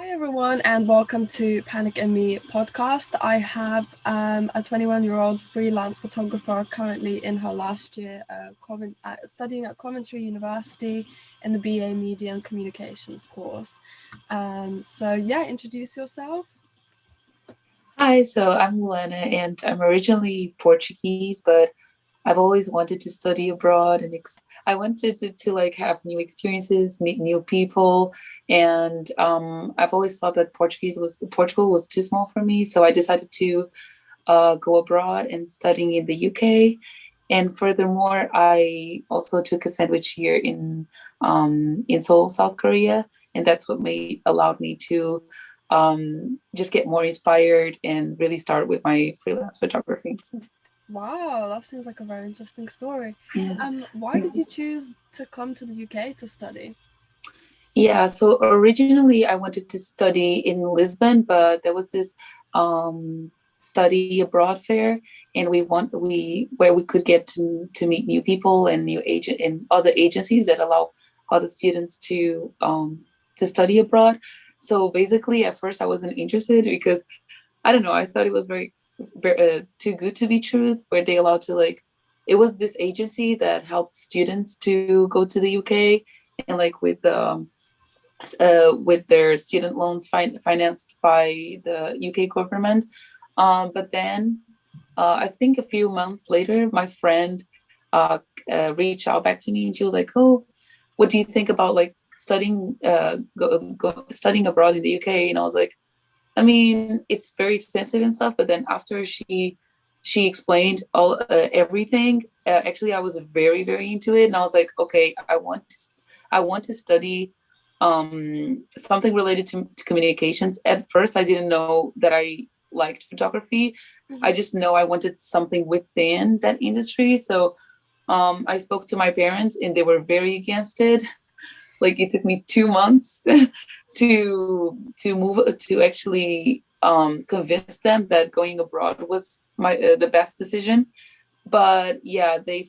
Hi everyone, and welcome to Panic and Me podcast. I have a 21-year-old freelance photographer currently in her last year, studying at Coventry University in the BA Media and Communications course. Introduce yourself. Hi, so I'm Luana and I'm originally Portuguese, but I've always wanted to study abroad and I wanted to like have new experiences, meet new people, and I've always thought that Portugal was too small for me, so I decided to go abroad and studying in the UK. And furthermore, I also took a sandwich year in Seoul, South Korea, and that's what made allowed me to just get more inspired and really start with my freelance photography. So, Wow, that seems like a very interesting story. yeah. Why did you choose to come to the UK to study? Yeah, so originally I wanted to study in Lisbon, but there was this study abroad fair, and we where we could get to meet new people and new agent and other agencies that allow other students to study abroad. So basically, at first I wasn't interested because I don't know, I thought it was very too good to be truth, where they allowed to like it was this agency that helped students to go to the UK and like with their student loans financed by the UK government. But then I think a few months later, my friend reached out back to me and she was like, "Oh, what do you think about like studying abroad in the UK?" And I was like, I mean, it's very expensive and stuff. But then after she explained everything, actually, I was very into it, and I was like, okay, I want to study something related to communications. At first, I didn't know that I liked photography. I just know I wanted something within that industry. So I spoke to my parents, and they were very against it. Like it took me 2 months to move to actually convince them that going abroad was the best decision. But yeah, they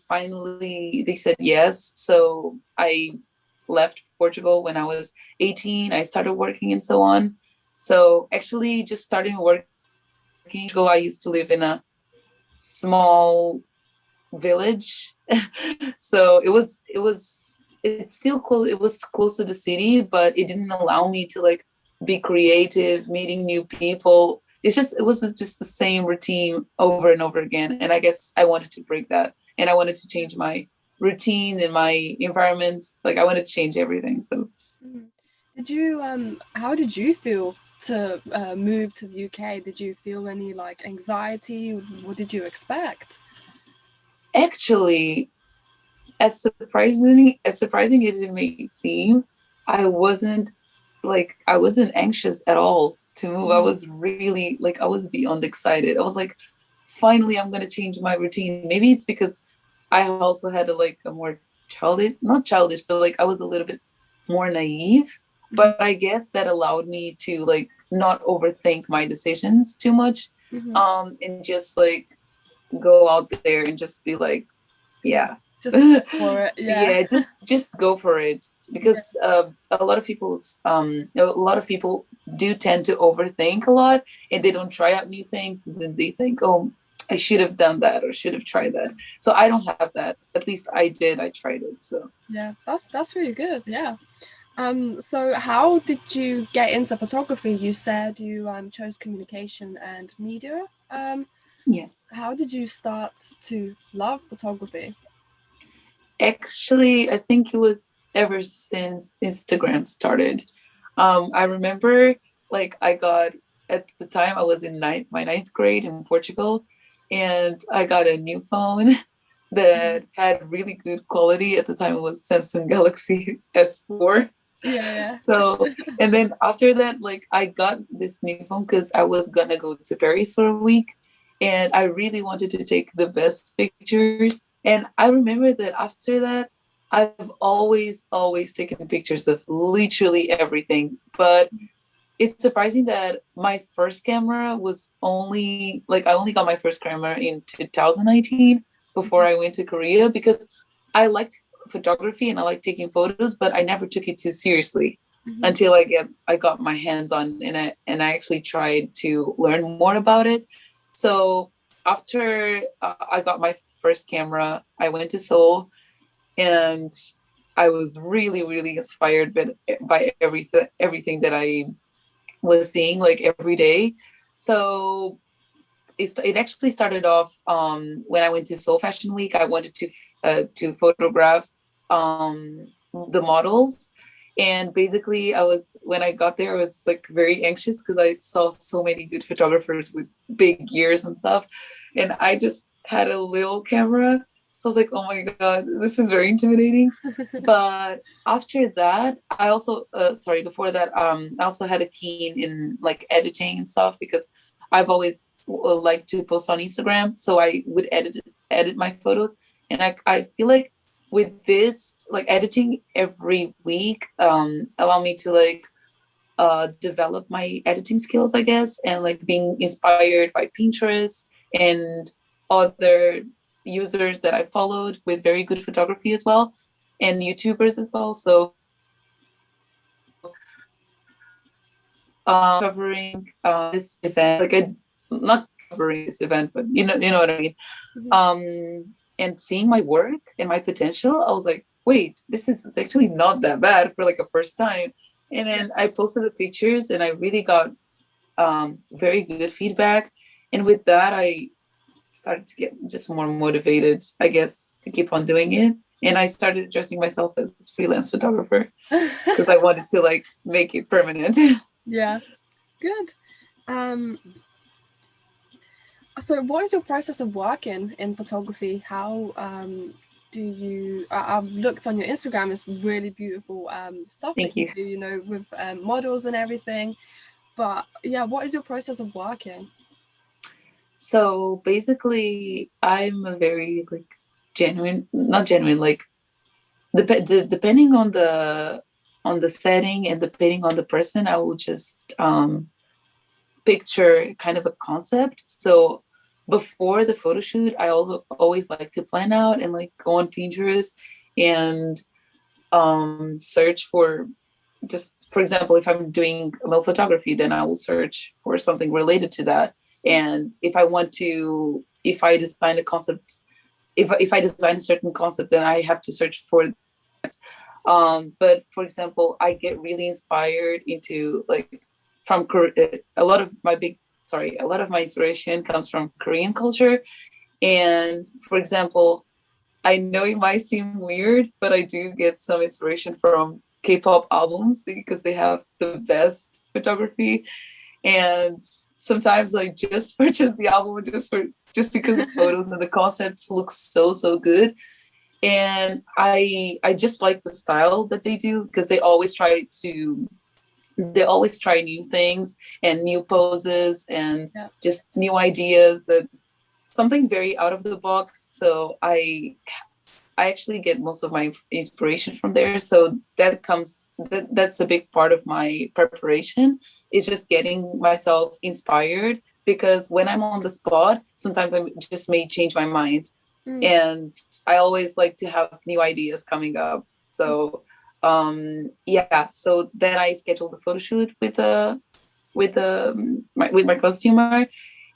said yes. So I left Portugal when I was 18. I started working and so on. So actually, just starting working in Portugal, I used to live in a small village. So it's still close. It was close to the city, but it didn't allow me to like be creative, meeting new people. It was just the same routine over and over again. And I guess I wanted to break that, and I wanted to change my routine and my environment. Like I wanted to change everything. So Mhm. How did you feel to move to the UK? Did you feel any like anxiety? What did you expect? actually, as surprising as it may seem, I wasn't I wasn't anxious at all to move. I Mhm. was really like I was beyond excited. I was like, finally I'm gonna change my routine. Maybe it's because I also had a more childish, not childish, but like I was a little bit more naive. Mhm. But I guess that allowed me to like not overthink my decisions too much. Mhm. And just like go out there and just be like, yeah. Just go for it. Yeah. Yeah, just go for it Yeah. because a lot of people do tend to overthink a lot, and they don't try out new things, and then they think, oh, I should have done that or should have tried that. So I don't have that. At least I did. I tried it. So Yeah. That's really good. Yeah. So how did you get into photography? You said you chose communication and media. yeah, How did you start to love photography? actually, I think it was ever since Instagram started. I remember like I got at the time I was in my ninth grade in Portugal, and I got a new phone Mhm. that had really good quality. At the time, it was Samsung Galaxy S4. Yeah. So, and then after that, like I got this new phone because I was gonna go to Paris for a week, and I really wanted to take the best pictures. And I remember that after that, I've always taken pictures of literally everything. But it's surprising that my first camera was only like I only got my first camera in 2019 before I went to Korea because I liked photography and I liked taking photos, but I never took it too seriously. until I got my hands on, and I actually tried to learn more about it. So after I got my first camera, I went to Seoul, and I was really, really inspired by everything that I was seeing like every day. So it actually started off when I went to Seoul Fashion Week. I wanted to photograph the models, and basically when I got there, I was like very anxious because I saw so many good photographers with big gears and stuff, and I just had a little camera. So I was like, oh my god, this is very intimidating. But after that, I also before that, I also had a keen in like editing and stuff, because I've always liked to post on Instagram, so I would edit my photos, and I feel like with this, like editing every week, allow me to like develop my editing skills, I guess, and like being inspired by Pinterest and other users that I followed with very good photography as well, and YouTubers as well. So covering this event, like not covering this event, but you know what I mean. And seeing my work and my potential, I was like, wait, this is actually not that bad for like a first time. And then I posted the pictures, and I really got very good feedback. And with that, I started to get just more motivated, I guess, to keep on doing it. And I started addressing myself as freelance photographer because I wanted to like make it permanent. Yeah, good. So what is your process of working in photography? How do you, I've looked on your Instagram, it's really beautiful stuff Thank that you you. do, you know, with models and everything. But yeah, what is your process of working? So basically, I'm a very like not genuine, like depending on the setting and depending on the person, I will just picture kind of a concept. So before the photo shoot, I also always like to plan out and like go on Pinterest and search for, just for example, if I'm doing male photography, then I will search for something related to that. And if I design a concept, if I design a certain concept, then I have to search for. But for example, I get really inspired into like from a lot of a lot of my inspiration comes from Korean culture. And for example, I know it might seem weird, but I do get some inspiration from K-pop albums because they have the best photography. And sometimes I just purchase the album just because the photos and the concepts look so good. And I just like the style that they do, because they always try new things and new poses and just new ideas, that something very out of the box. So I actually get most of my inspiration from there. So that's a big part of my preparation, is just getting myself inspired, because when I'm on the spot, sometimes I just may change my mind. And I always like to have new ideas coming up. So so then I scheduled the photo shoot with my costumer,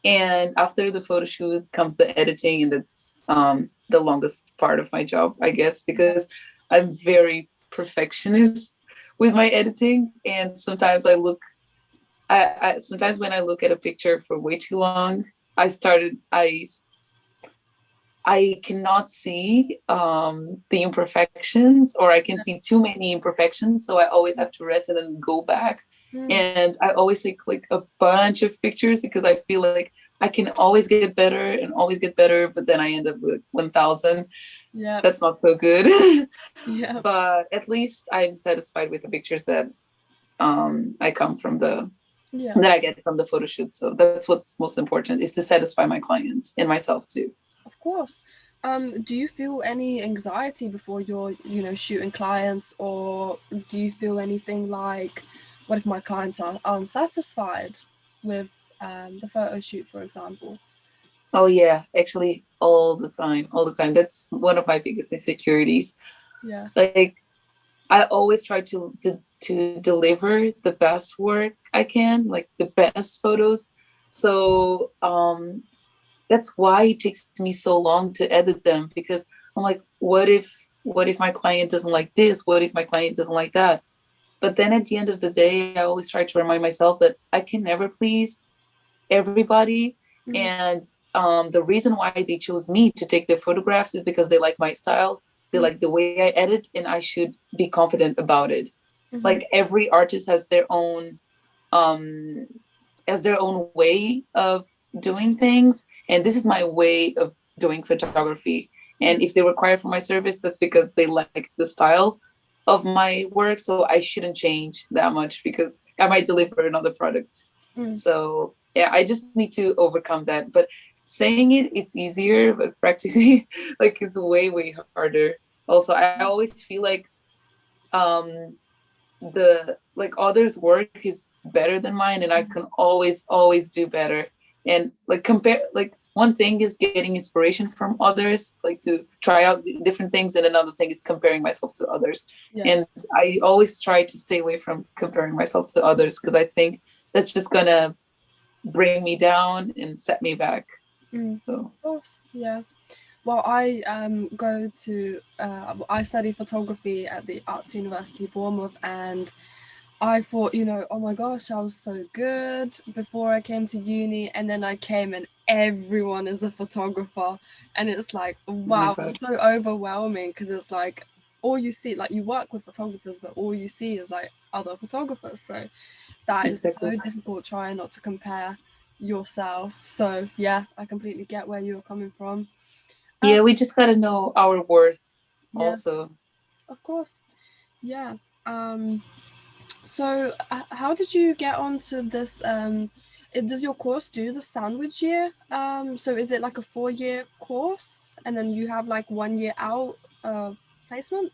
and after the photo shoot comes the editing, and that's the longest part of my job, I guess, because I'm very perfectionist with my editing, and sometimes sometimes when I look at a picture for way too long, I cannot see the imperfections, or I can see too many imperfections. So I always have to rest and then go back. And I always take like a bunch of pictures, because I feel like I can always get better and always get better. But then I end up with 1,000. Yeah, that's not so good. Yeah. But at least I'm satisfied with the pictures that I come from that I get from the photo shoot. So that's what's most important, is to satisfy my client and myself too. Of course. Do you feel any anxiety before you're, you know, shooting clients, or do you feel anything like, what if my clients are unsatisfied with the photo shoot, for example? Oh yeah, actually all the time. That's one of my biggest insecurities. Yeah. Like I always try to deliver the best work I can, like the best photos. So that's why it takes me so long to edit them, because I'm like, what if my client doesn't like this? What if my client doesn't like that? But then at the end of the day, I always try to remind myself that I can never please everybody. Mm-hmm. And the reason why they chose me to take their photographs is because they like my style, they like the way I edit, and I should be confident about it. Mm-hmm. Like every artist um has their own way of doing things, and this is my way of doing photography. And if they require for my service, that's because they like the style of my work, so I shouldn't change that much because I might deliver another product. Mm-hmm. So yeah, I just need to overcome that. But saying it's easier, but practicing like is way harder. Also, I always feel like um the like others work is better than mine, and I can always do better. And like compare, like one thing is getting inspiration from others, like to try out different things, and another thing is comparing myself to others. Yeah. And I always try to stay away from comparing myself to others, because I think that's just gonna bring me down and set me back. Mm. So Of course. Yeah. Well, I go to I study photography at the Arts University Bournemouth, and I thought, oh my gosh, I was so good before I came to uni, and then I came and everyone is a photographer, and it's like, oh my wow, god, it's so overwhelming because it's like all you see, like you work with photographers, but all you see is like other photographers. So that is exactly. so difficult trying not to compare yourself. So yeah, I completely get where you're coming from. Yeah, we just gotta know our worth Yes, also. of course. Yeah. Um, so how did you get onto this? Does your course do the sandwich year? So is it like a 4-year course and then you have like 1 year out placement?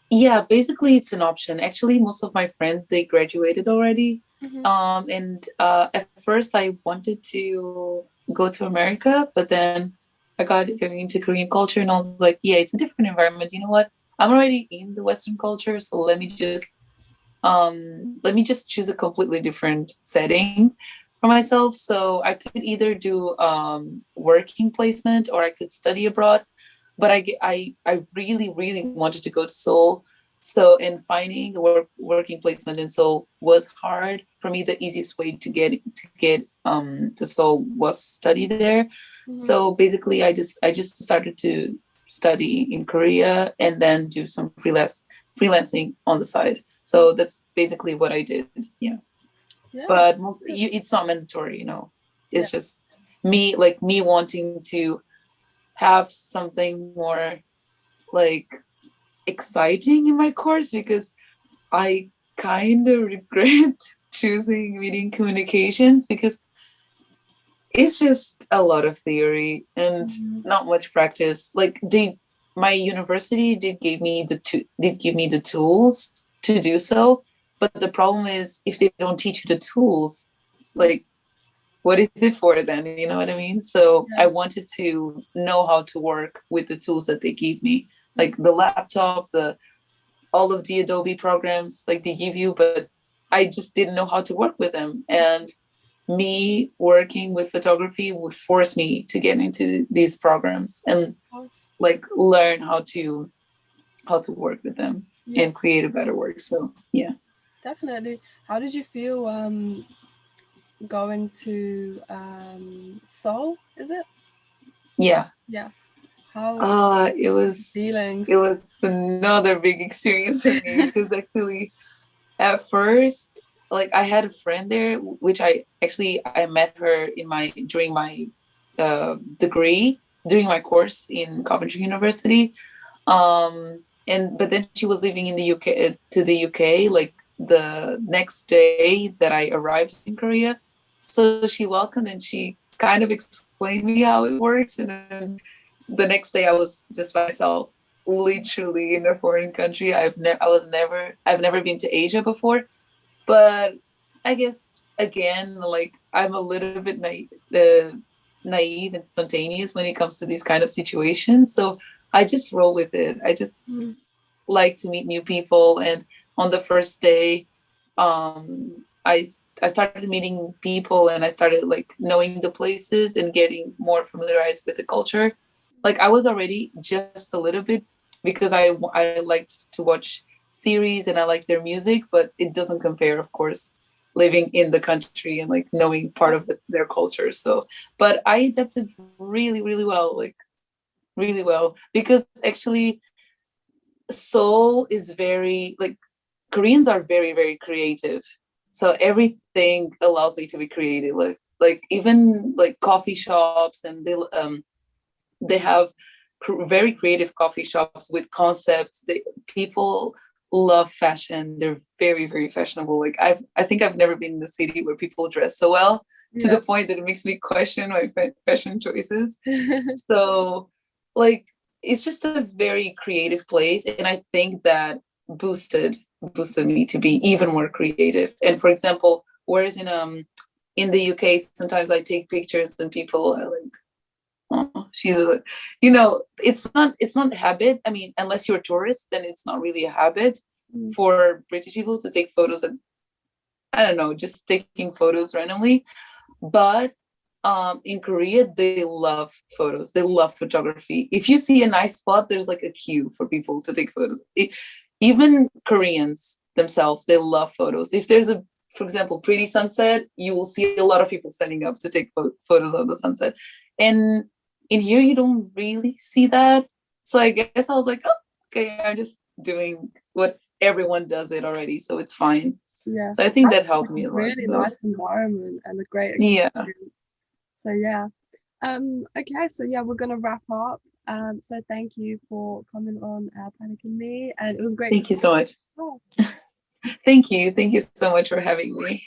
Yeah, basically it's an option. Actually, most of my friends, they graduated already. Mm-hmm. And at first I wanted to go to America, but then I got very into Korean culture, and I was like, yeah, it's a different environment. You know what? I'm already in the Western culture, so let me just choose a completely different setting for myself. So I could either do working placement, or I could study abroad. But I really wanted to go to Seoul. So in finding a working placement in Seoul was hard for me. The easiest way to Seoul was study there. Mm-hmm. So basically, I just started to study in Korea and then do some freelancing on the side. So that's basically what I did. Yeah. Yeah. But Good. it's not mandatory, Yeah. it's just me wanting to have something more like exciting in my course, because I kind of regret choosing meeting communications, because it's just a lot of theory and Mm-hmm. not much practice. Like my university did give me the tools to do so, but the problem is if they don't teach you the tools, like what is it for then? You know what I mean? So I Yeah. wanted to know how to work with the tools that they give me, like the laptop, the all of the Adobe programs like they give you, but I just didn't know how to work with them. And me working with photography would force me to get into these programs and Of course. like learn how to work with them Yeah. and create a better work. So yeah. Definitely. How did you feel going to Seoul? Is it? Yeah. Yeah. How It feelings? was another big experience for me, because actually at first, like I had a friend there, which I met her during my degree, during my course in Coventry University. And but then she was living in the UK, to the UK, like the next day that I arrived in Korea. So she welcomed, and she kind of explained me how it works. And then the next day I was just by myself, literally in a foreign country. I've never been to Asia before, but I guess again, like I'm a little bit naive and spontaneous when it comes to these kind of situations. So I just roll with it. I just Mm. like to meet new people. And on the first day, I started meeting people, and I started like knowing the places and getting more familiarized with the culture. Like I was already just a little bit, because I liked to watch series and I like their music, but it doesn't compare, of course, living in the country and like knowing part of their culture. So, but I adapted really, really well, like really well, because actually Seoul is very like, Koreans are very, very creative. So everything allows me to be creative. Like even like coffee shops, and they have very creative coffee shops with concepts. People love fashion. They're very, very fashionable. Like I think I've never been in a city where people dress so well, to the point that it makes me question my fashion choices. So like it's just a very creative place, and I think that boosted me to be even more creative. And for example, whereas in the UK, sometimes I take pictures and people are like, oh, she's a, it's not a habit. I mean, unless you're a tourist, then it's not really a habit for British people to take photos, and I don't know, just taking photos randomly. But in Korea, they love photos. They love photography. If you see a nice spot, there's like a queue for people to take photos. Even Koreans themselves, they love photos. If there's a, for example, pretty sunset, you will see a lot of people standing up to take photos of the sunset. And in here, you don't really see that. So I guess I was like, oh, okay, I'm just doing what everyone does it already, so it's fine. Yeah. So I think That's that helped me a lot. really nice environment and a great Yeah. experience. So yeah. Okay, so yeah, we're gonna wrap up. So thank you for coming on Panic and Me, and it was great. Thank you so much. Well. Thank you so much for having me.